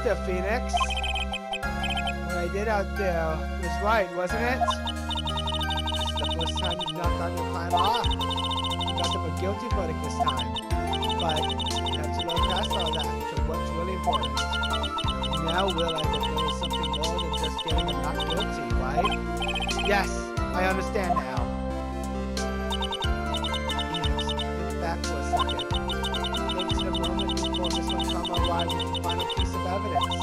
Mr. Phoenix. What I did out there was right, wasn't it? This is the first time you knocked on your client off. You got them a guilty verdict this time. But you have to look past all that to what's really important. You now realize that there is something more than just getting them not guilty, right? Yes, I understand now. Yes, think back for a second. Think to the moment before Miss Montgomery arrived with the final piece of evidence.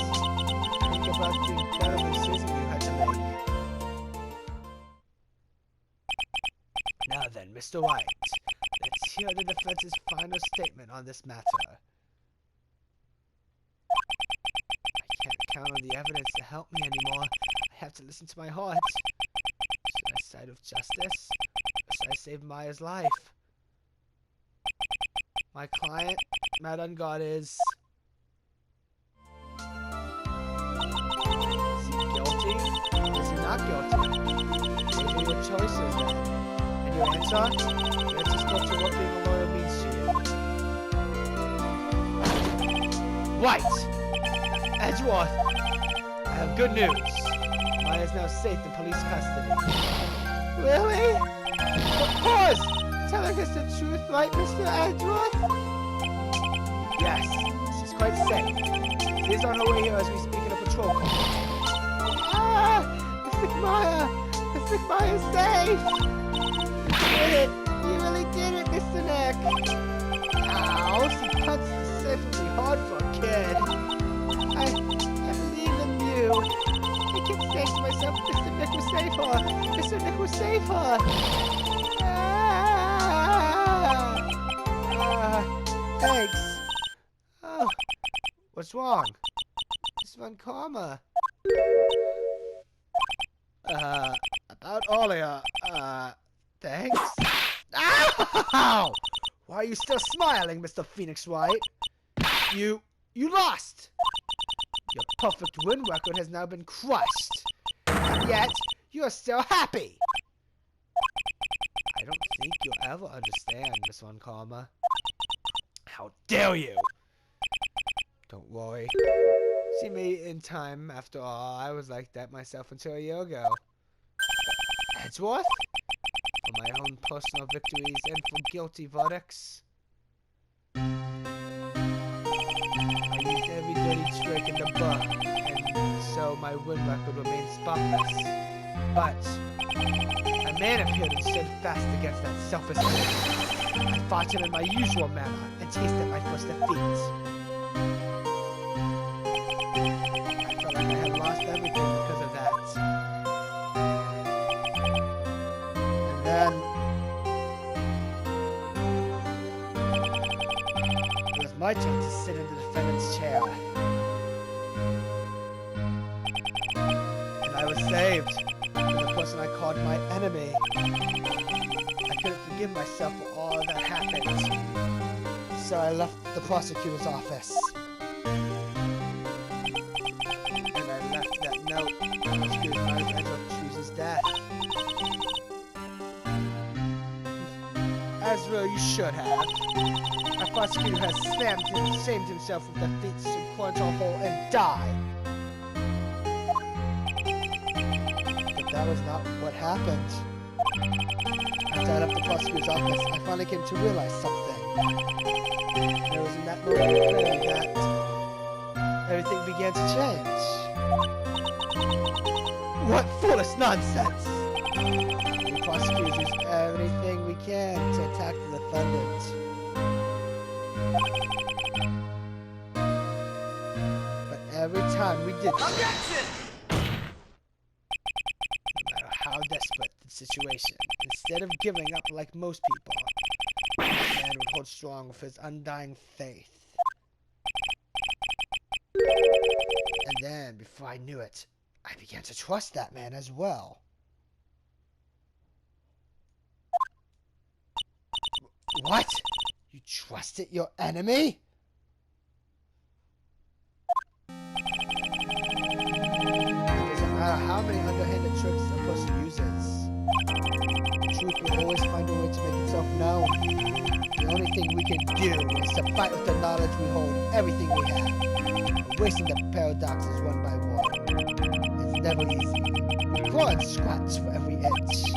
Think about the incredible decision you had to make. Now then, Mr. Wright, let's hear the defense's final statement on this matter. I can't count on the evidence to help me anymore. I have to listen to my heart. Should I side with justice? Or should I save Maya's life? My client, Madame God, is he guilty? Is he not guilty? What are your choices then? And your answer? Your answer's supposed to what being a lawyer means to you. Right! Edgeworth! I have good news. Maya is now safe in police custody. Really? Of course! Telling us the truth, right, Mr. Edgeworth? Yes, she's quite safe. She is on her way here as we speak in a patrol car. Ah! Mr. Maya! Mr. Maya is safe! You did it! You really did it, Mr. Nick! Ow! She punched specifically hard for a kid. I believe in you. I kept saying to myself, Mr. Nick will save her. Mr. Nick will save her. Thanks. Oh, what's wrong? Miss Von Karma. About earlier. Thanks. Ow! Why are you still smiling, Mr. Phoenix Wright? You lost! Your perfect win record has now been crushed. And yet, you're still happy! I don't think you'll ever understand, Miss Von Karma. How dare you! Don't worry. See me in time, after all. I was like that myself until a year ago. Edgeworth? For my own personal victories and for guilty verdicts. I used every dirty trick in the book, and so my win record remains spotless. But a man appeared and stood fast against that selfish man. I fought him in my usual manner and tasted my first defeat. I felt like I had lost everything because of that. And then it was my turn to sit in the defendant's chair. And I was saved from the person I called my enemy. I couldn't forgive myself for all that happened. So I left the prosecutor's office. And I left that note which gives my Edgeworth chooses death. Ezra, you should have. Our prosecutor has shamed himself with defeat to crawl into a hole and die. But that was not what happened. After I left the prosecutor's office, I finally came to realize something. And it was in that moment that everything began to change. What foolish nonsense! We prosecutors use everything we can to attack the defendant. But every time we did so, no matter how desperate the situation, instead of giving up like most people, the man would hold strong with his undying faith. And then, before I knew it, I began to trust that man as well. What? You trusted your enemy? It doesn't matter how many underhanded tricks a person uses. The truth will always find a way to make itself known. The only thing we can do is to fight with the knowledge we hold of everything we have. Erasing the paradoxes one by one. It's never easy. We claw and scratch for every inch.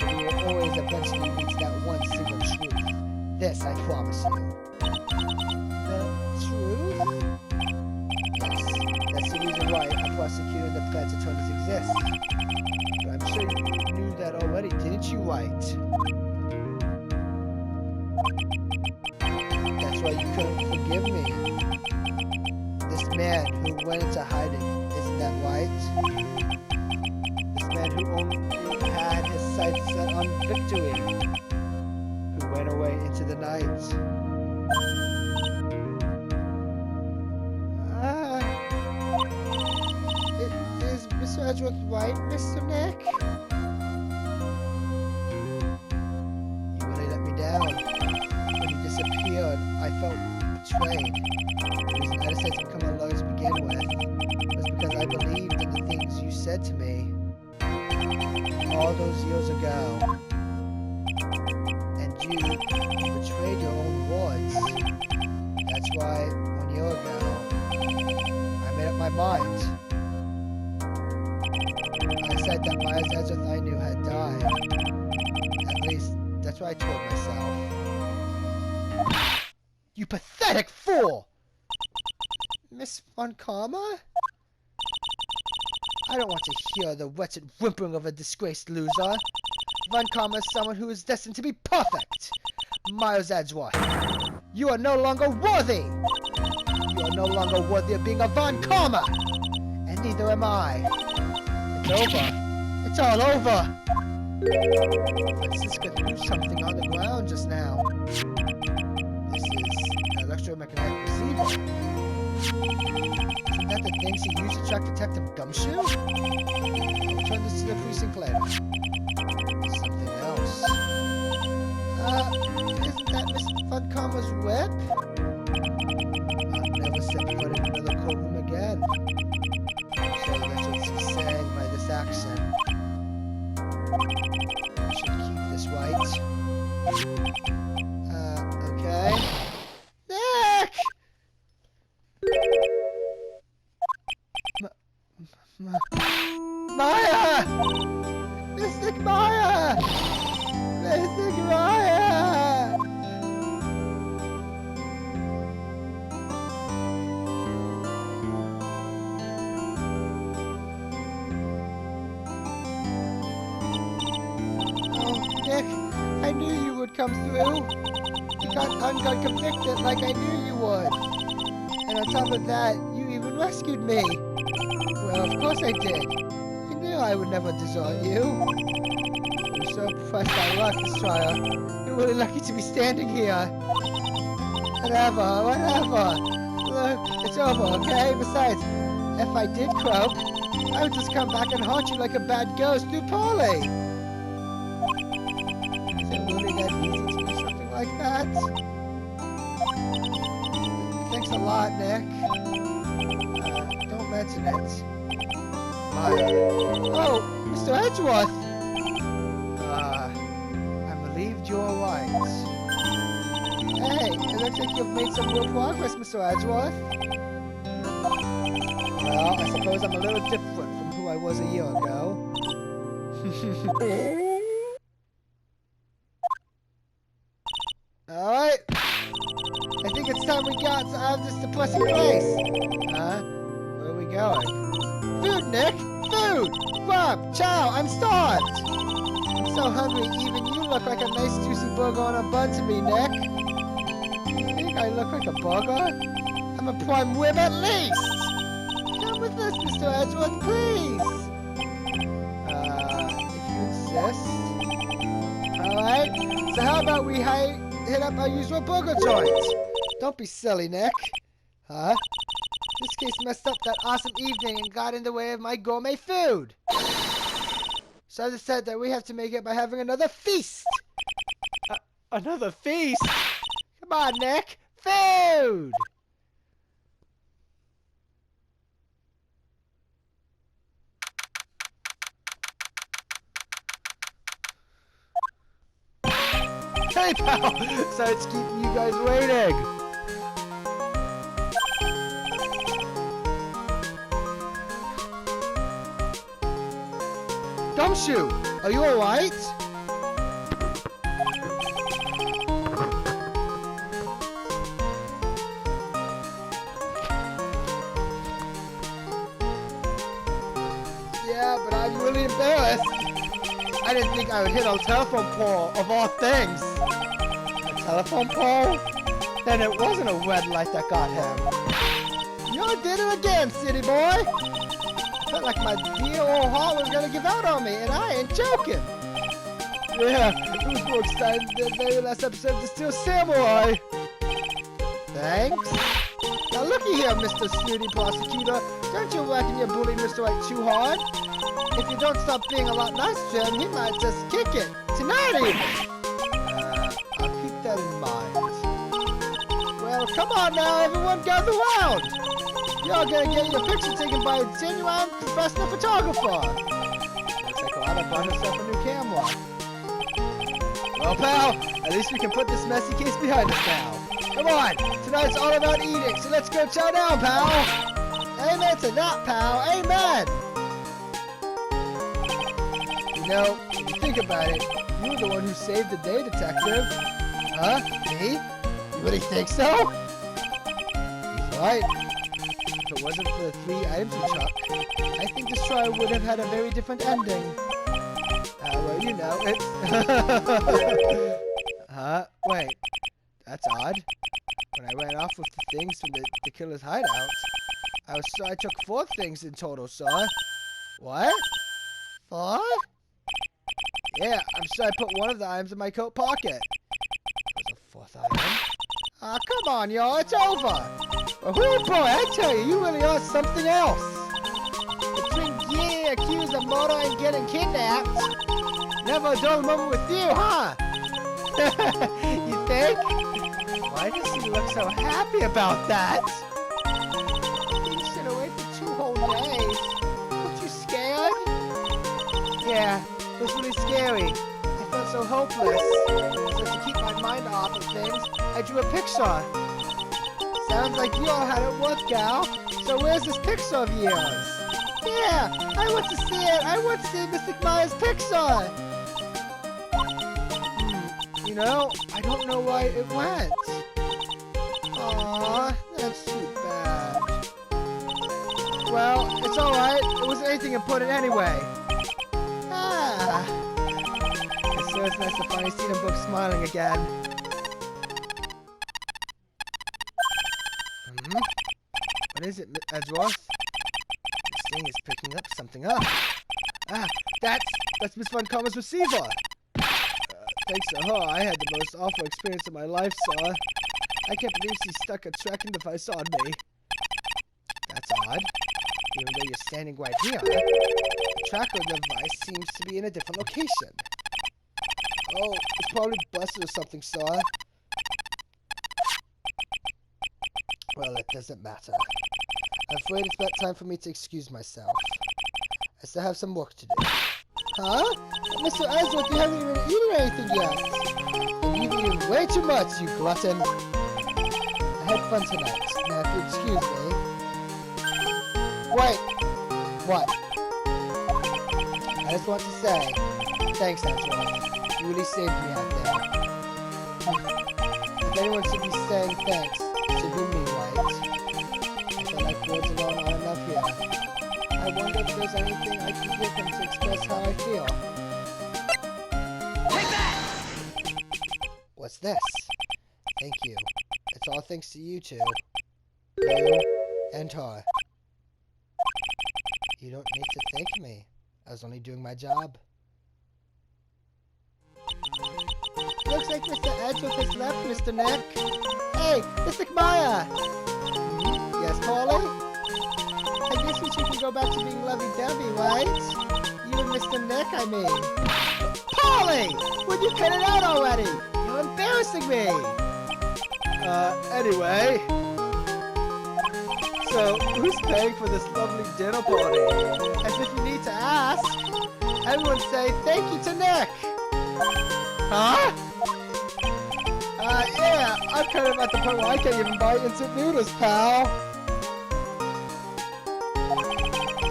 But we will always eventually reach that one single truth. This I promise you. The truth? Yes, that's the reason why I prosecuted the Plantatoners exist. But I'm sure you knew that already, didn't you, Wright? That's why you couldn't forgive me. This man who went into hiding, isn't that right? This man who only had his sights set on victory, who went away into the night. Is Mr. Edgeworth right, Mr. Nick? You really let me down. When you disappeared, I felt betrayed. The reason I decided to become a lawyer to begin with was because I believed in the things you said to me all those years ago. And you betrayed your own words. That's why 1 year ago, I made up my mind. I said that Myers Edgeworth I knew had died. At least, that's what I told myself. You pathetic fool! Miss Von Karma? I don't want to hear the wretched whimpering of a disgraced loser. Von Karma is someone who is destined to be perfect. Myers Edgeworth, you are no longer worthy! You are no longer worthy of being a Von Karma! And neither am I. It's over. It's all over! Francisca threw something on the ground just now. This is an electromagnetic receiver. Isn't that the thing she used to track Detective Gumshoe? I'll return this to the precinct later. Something else. Isn't that Miss Von Karma's whip? I'll never set foot in another courtroom again. So that's what she's saying by this accent. I should keep this right. Okay. Nick! Maya! Mystic Maya! Mystic Maya! Oh, Nick, I knew you would come through. You got convicted like I knew you would. And on top of that, you even rescued me. Well, of course I did. You knew I would never desert you. I'm so impressed by luck this trial. You're really lucky to be standing here. Whatever. Look, it's over, okay? Besides, if I did croak, I would just come back and haunt you like a bad ghost through Polly. Is it really that easy to do something like that? Thanks a lot, Nick. Don't mention it. Oh, Mr. Edgeworth! I'm relieved you're alright. Hey, it looks like you've made some real progress, Mr. Edgeworth. Well, I suppose I'm a little different from who I was a year ago. Alright. I think it's time we got out of this depressing place. Huh? Where are we going? Food, Nick! Food! Grub! Chow! I'm starved! I'm so hungry, even you look like a nice juicy burger on a bun to me, Nick. You think I look like a burger? I'm a prime rib at least! Come with us, Mr. Edgeworth, please! If you insist. Alright, so how about we hit up our usual burger joint? Don't be silly, Nick. Huh? This case messed up that awesome evening and got in the way of my gourmet food. So I decided that we have to make it by having another feast. Another feast? Come on, Nick. Food! Sorry, pal. Sorry to keep you guys waiting. Gumshoe, are you alright? Yeah, but I'm really embarrassed. I didn't think I would hit a telephone pole, of all things. A telephone pole? Then it wasn't a red light that got him. You did it again, city boy. I felt like my dear old heart was gonna give out on me, and I ain't joking. Yeah, it was more exciting than the very last episode of The Steel Samurai. Thanks. Now looky here, Mr. Snooty Prosecutor. Don't you reckon you're bullying Mr. Wright too hard? If you don't stop being a lot nicer to him, he might just kick it. Tonight even. I'll keep that in mind. Well, come on now, everyone gather round. You're gonna get your picture taken by a genuine professional photographer. Looks like Lana bought herself a new camera. Well, pal, at least we can put this messy case behind us now. Come on, tonight's all about eating, so let's go chow down, pal. Amen to that, pal. Amen. You know, if you think about it, you were the one who saved the day, detective. Huh? Me? You really think so? He's right. If it wasn't for the 3 items you took, I think this trial would have had a very different ending. Well, you know, it's... Huh? Wait. That's odd. When I ran off with the things from the killer's hideout, I was sure I took 4 things in total, sir. What? 4? Yeah, I'm sure I put one of the items in my coat pocket. There's a 4th item. Ah, come on, y'all, it's over. But whoo, boy, I tell you, you really are something else. Between getting accused of murder and getting kidnapped, never a dull moment with you, huh? You think? Why does he look so happy about that? He stayed away for 2 whole days. Weren't you scared? Yeah, it was really scary. I felt so hopeless. So to keep my mind off of things, I drew a picture. Sounds like you all had it worth, gal. So where's this picture of yours? Yeah, I want to see it. I want to see Mr. Maya's picture. You know, I don't know why it went. Aww, that's too bad. Well, it's alright. It wasn't anything important anyway. Ah. It's so nice to finally see them both smiling again. What is it, Edgeworth? This thing is picking up something up. Ah, that's Miss Von Karma's receiver. Thanks to her, I had the most awful experience of my life, sir. I can't believe she stuck a tracking device on me. That's odd. Even though you're standing right here, the tracker device seems to be in a different location. Oh, it's probably busted or something, sir. Well, it doesn't matter. I'm afraid it's about time for me to excuse myself. I still have some work to do. Huh? Mr. Edgeworth, you haven't even eaten anything yet. And you've eaten way too much, you glutton. I had fun tonight. Now, if you excuse me... Wait! What? I just want to say, thanks, Edgeworth. You really saved me out there. If anyone should be saying thanks, it should be me, Wright. I feel like words alone aren't enough here. I wonder if there's anything I can give him to express how I feel. Take that! What's this? Thank you. It's all thanks to you two. You and her. You don't need to thank me. I was only doing my job. Looks like Mr. Edgeworth has left, Mr. Nick. Hey, Mr. Kamaya! Yes, Paulie? I guess we two can go back to being lovey-dovey, right? You and Mr. Nick, I mean. Paulie! Would you cut it out already? You're embarrassing me! Anyway. So, who's paying for this lovely dinner party? As if you need to ask. Everyone say thank you to Nick! Huh? I'm kind of at the point where I can't even buy instant noodles, pal.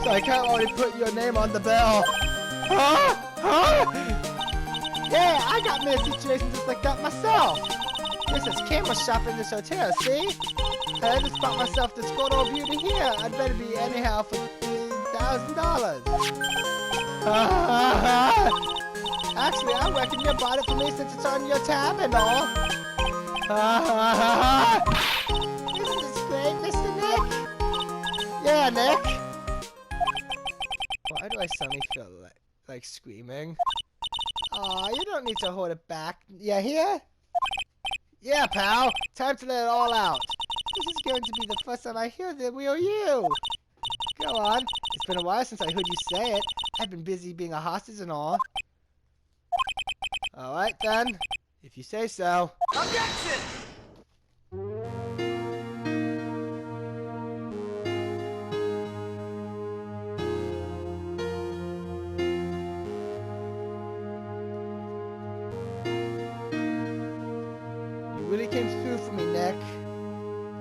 So I can't already put your name on the bill. Huh? Huh? Yeah, I got me a situation just like that myself. This is camera shop in this hotel, see? I just bought myself this good old beauty here. I'd better be anyhow for $1,000. Actually, I reckon you bought it for me since it's on your tab and all. Isn't this great, Mr. Nick? Yeah, Nick. Why do I suddenly feel like screaming? Aw, you don't need to hold it back. You hear? Yeah, pal. Time to let it all out. This is going to be the first time I hear the real you. Go on. It's been a while since I heard you say it. I've been busy being a hostage and all. Alright then. If you say so. Objection! You really came through for me, Nick.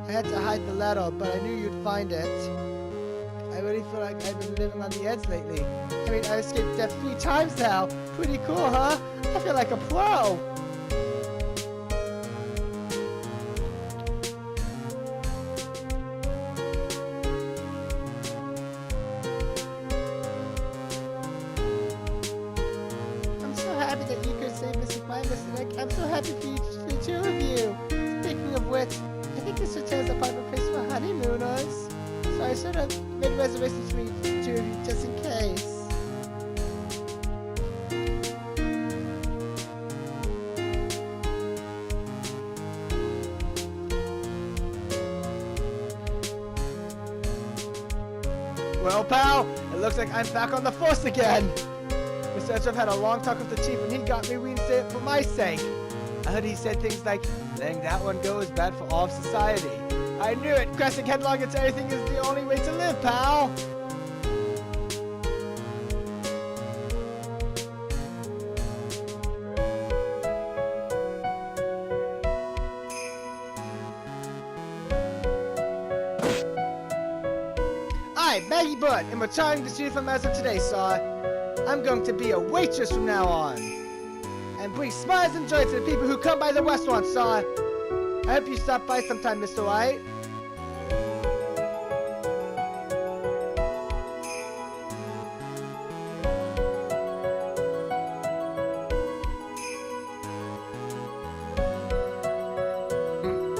I had to hide the letter, but I knew you'd find it. I really feel like I've been living on the edge lately. I mean, I escaped death 3 times now. Pretty cool, huh? I feel like a pro. I'm so happy that you could save Mrs. Mine, Mr. Nick. I'm so happy for the 2 of you. Speaking of which, I think this hotel's a perfect place for honeymooners. So I sort of made reservations for you 2 of you just in case. Well, pal, it looks like I'm back on the force again. Mr. Ezra had a long talk with the chief, and he got me reinstated for my sake. I heard he said things like, letting that one go is bad for all of society. I knew it! Crashing headlong into anything is the only way to live, pal! I'm Maggie Butt, and retiring this uniform as of today, sir. I'm going to be a waitress from now on. And bring smiles and joy to the people who come by the restaurant, sir. I hope you stop by sometime, Mr. Wright.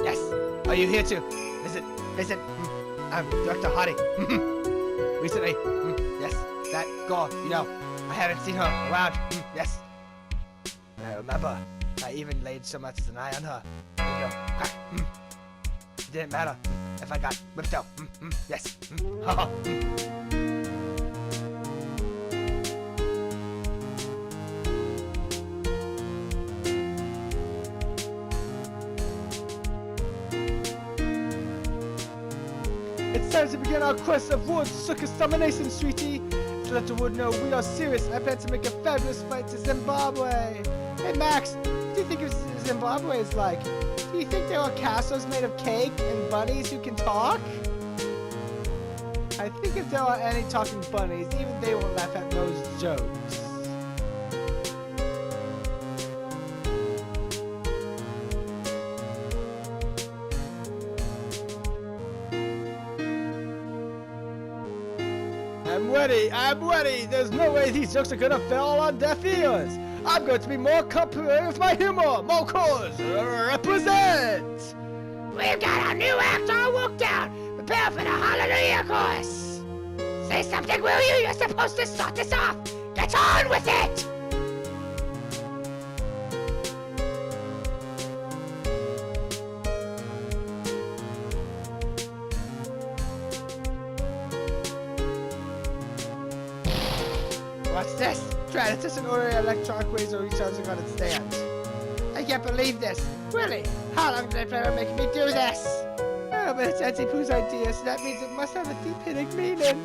Yes. Are you here to visit? I'm Director Hardy. Recently. Yes. That girl, you know, I haven't seen her around. Yes. I remember. I even laid so much as an eye on her. You know, crack. It didn't matter if I got whipped out. Yes. It's time to begin our quest of world circus domination, sweetie. To let the world know we are serious, I plan to make a fabulous flight to Zimbabwe. Hey Max, what do you think of Zimbabwe is like? Do you think there are castles made of cake and bunnies who can talk? I think if there are any talking bunnies, even they won't laugh at those jokes. I'm ready! There's no way these jokes are gonna fall on deaf ears! I'm going to be more complimentary with my humor! More cause! Represent! We've got our new act all worked out! Prepare for the Hallelujah chorus! Say something, will you? You're supposed to start this off! Get on with it! What's this? Try to an ordinary electronic razor recharging on its stand. I can't believe this. Really? How long did I plan on making me do this? Oh, but it's Auntie Pooh's idea, so that means it must have a deep hidden meaning.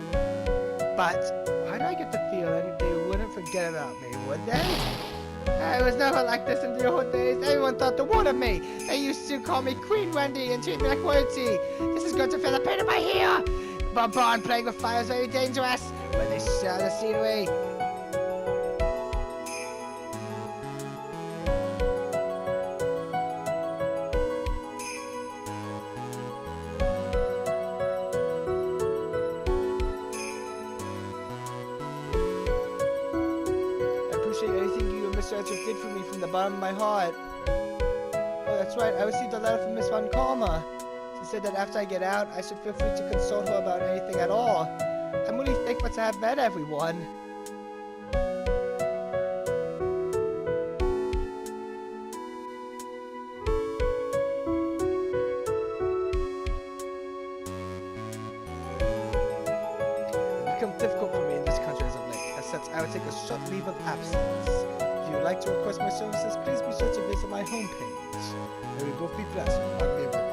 But why do I get the feeling they wouldn't forget about me, would they? I was never like this in the old days. Everyone thought the world of me. They used to call me Queen Wendy and treat me like royalty. This is going to feel the pain of my hair. But barn playing with fire is very dangerous when they sell the scenery. Anything you and Mr. Edwards did for me from the bottom of my heart. Oh, that's right. I received a letter from Miss Von Kalmer. She said that after I get out, I should feel free to consult her about anything at all. I'm really thankful to have met everyone. It's become difficult for me in this country as of late. As such, I would take a short leave of absence. If you would like to request my services, please be sure to visit my homepage. May we both be blessed with one liberty.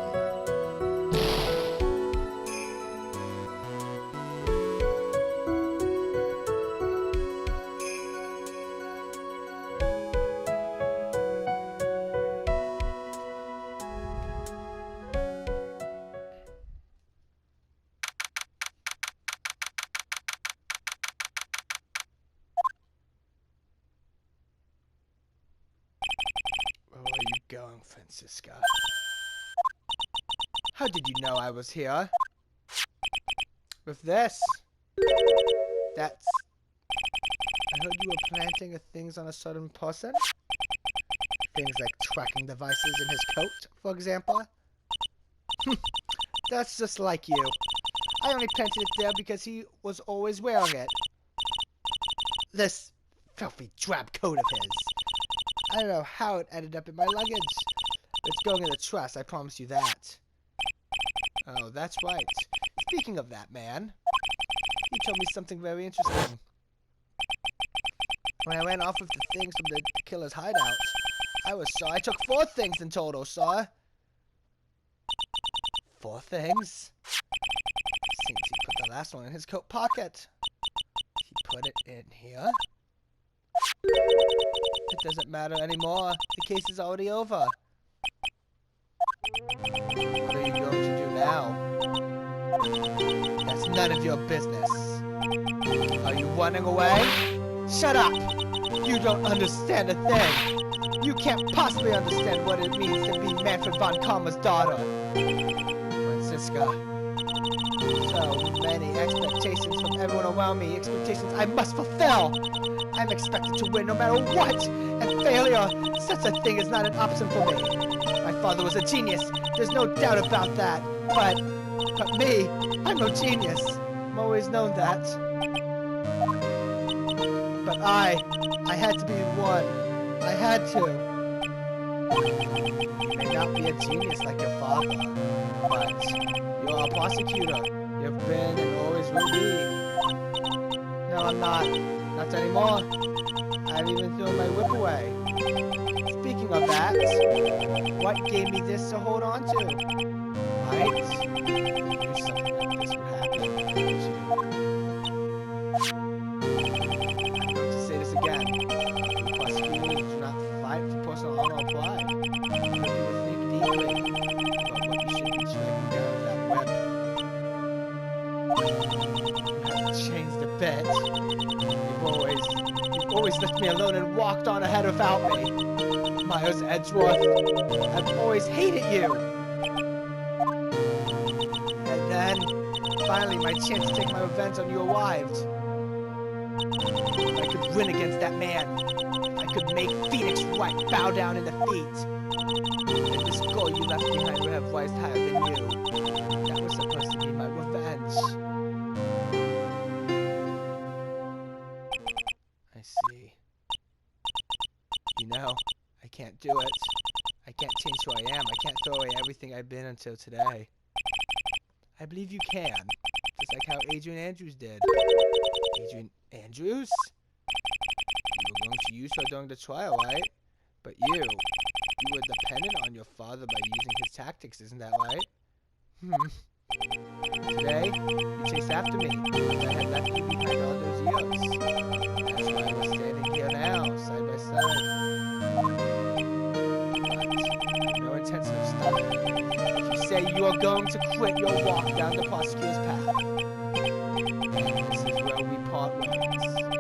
Where are you going, Francisca? How did you know I was here? With this? That's... I heard you were planting things on a certain person? Things like tracking devices in his coat, for example? That's just like you. I only planted it there because he was always wearing it. This filthy drab coat of his. I don't know how it ended up in my luggage. It's going in the trash, I promise you that. Oh, that's right. Speaking of that, man, he told me something very interesting. When I ran off with the things from the killer's hideout, I took 4 things in total, sir. 4 things? Seems he put the last one in his coat pocket. He put it in here? It doesn't matter anymore. The case is already over. What are you going to do now? That's none of your business. Are you running away? Shut up! You don't understand a thing. You can't possibly understand what it means to be Manfred von Kalmer's daughter. Francisca. So many expectations from everyone around me. Expectations I must fulfill. I'm expected to win no matter what, and failure, such a thing is not an option for me. My father was a genius, there's no doubt about that, but me, I'm no genius. I've always known that. But I had to be one. I had to. You may not be a genius like your father, but you're a prosecutor. You've been and always will be. No, I'm not. Not anymore. I've even thrown my whip away. Speaking of that, what gave me this to hold on to? Right? You knew something like this would happen, didn't you? I'm going to say this again. We prosecutors do not fight for personal honor or pride. But you would think deeply about what you should be tracking down with that whip. You haven't changed a bit. You've always left me alone and walked on ahead without me. Miles Edgeworth, I've always hated you. And then, finally, my chance to take my revenge on you arrived. If I could win against that man. If I could make Phoenix Wright bow down in defeat. And this girl you left behind would have rised higher than you. That was supposed to be my revenge. I see. You know, I can't do it. I can't change who I am. I can't throw away everything I've been until today. I believe you can. Just like how Adrian Andrews did. Adrian Andrews? You were going to use her during the trial, right? But you were dependent on your father by using his tactics, isn't that right? Today, you chased after me, because I had left you behind all those years. That's why we're standing here now, side by side. No intention of stopping. If you say you are going to quit your walk down the prosecutor's path, this is where we part ways.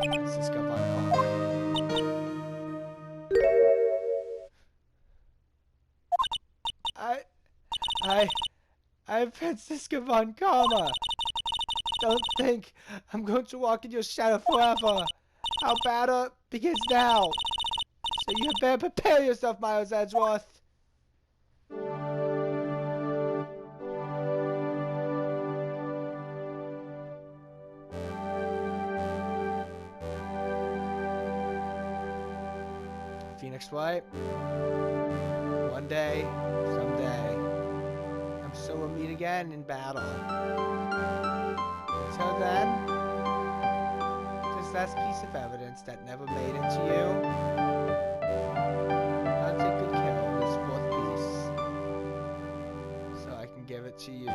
Francisco Von Karma. I'm Francisco Von Karma. Don't think I'm going to walk in your shadow forever. Our battle begins now. So you had better prepare yourself, Miles Edgeworth. Phoenix Wright. One day, someday, I'm sure we'll meet again in battle. Until then, this last piece of evidence that never made it to you, I'll take good care of this fourth piece, so I can give it to you.